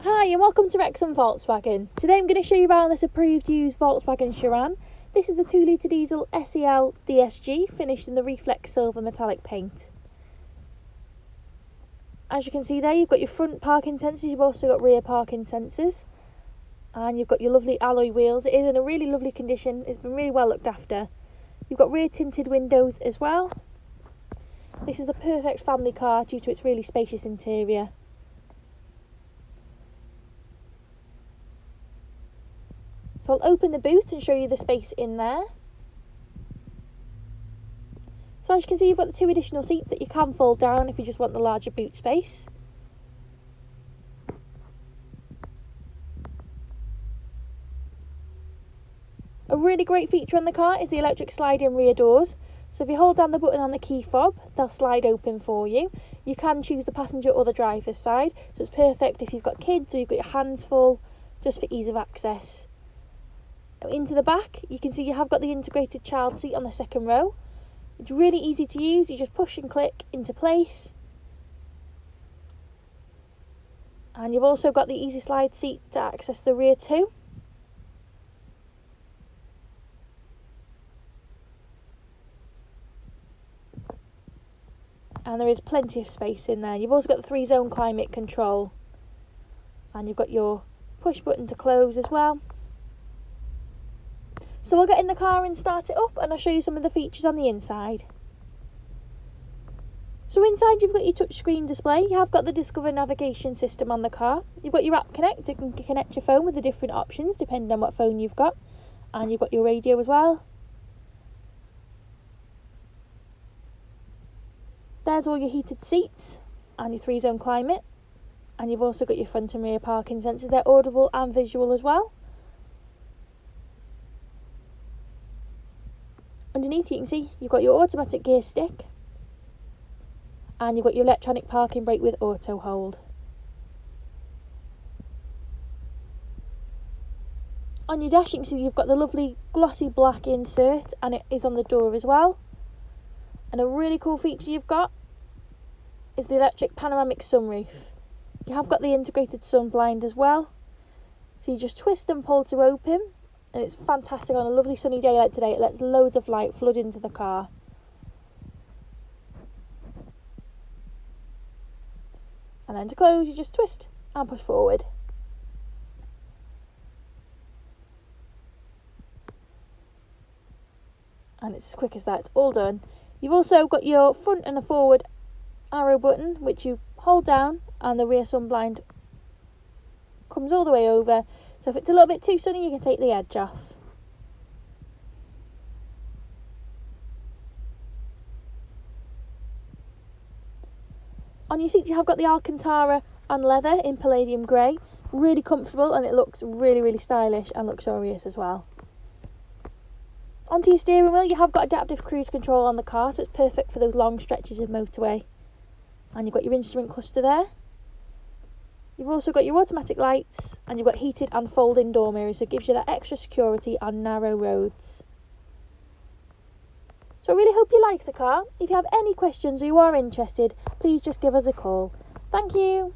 Hi and welcome to Wrexham Volkswagen. Today I'm going to show you around this approved used Volkswagen Sharan. This is the 2 litre diesel SEL DSG finished in the Reflex Silver metallic paint. As you can see there, you've got your front parking sensors, you've also got rear parking sensors, and you've got your lovely alloy wheels. It is in a really lovely condition, it's been really well looked after. You've got rear tinted windows as well. This is the perfect family car due to its really spacious interior. So I'll open the boot and show you the space in there. So as you can see, you've got the 2 additional seats that you can fold down if you just want the larger boot space. A really great feature on the car is the electric slide-in rear doors. So if you hold down the button on the key fob, they'll slide open for you. You can choose the passenger or the driver's side, so it's perfect if you've got kids or you've got your hands full, just for ease of access. Into the back, you can see you have got the integrated child seat on the second row. It's really easy to use, you just push and click into place. And you've also got the easy slide seat to access the rear too. And there is plenty of space in there. You've also got the 3-zone climate control. And you've got your push button to close as well. So I'll get in the car and start it up and I'll show you some of the features on the inside. So inside you've got your touchscreen display, you have got the Discover navigation system on the car. You've got your app connect, you can connect your phone with the different options depending on what phone you've got. And you've got your radio as well. There's all your heated seats and your 3-zone climate. And you've also got your front and rear parking sensors, they're audible and visual as well. Underneath you can see you've got your automatic gear stick and you've got your electronic parking brake with auto hold. On your dash you can see you've got the lovely glossy black insert and it is on the door as well. And a really cool feature you've got is the electric panoramic sunroof. You have got the integrated sun blind as well. So you just twist and pull to open. And it's fantastic on a lovely sunny day like today. It lets loads of light flood into the car. And then to close, you just twist and push forward. And it's as quick as that, it's all done. You've also got your front and a forward arrow button, which you hold down, and the rear sun blind comes all the way over. So if it's a little bit too sunny, you can take the edge off. On your seats you have got the Alcantara and leather in palladium grey. Really comfortable and it looks really stylish and luxurious as well. Onto your steering wheel you have got adaptive cruise control on the car, so it's perfect for those long stretches of motorway. And you've got your instrument cluster there. You've also got your automatic lights and you've got heated and folding door mirrors, so it gives you that extra security on narrow roads. So I really hope you like the car. If you have any questions or you are interested, please just give us a call. Thank you.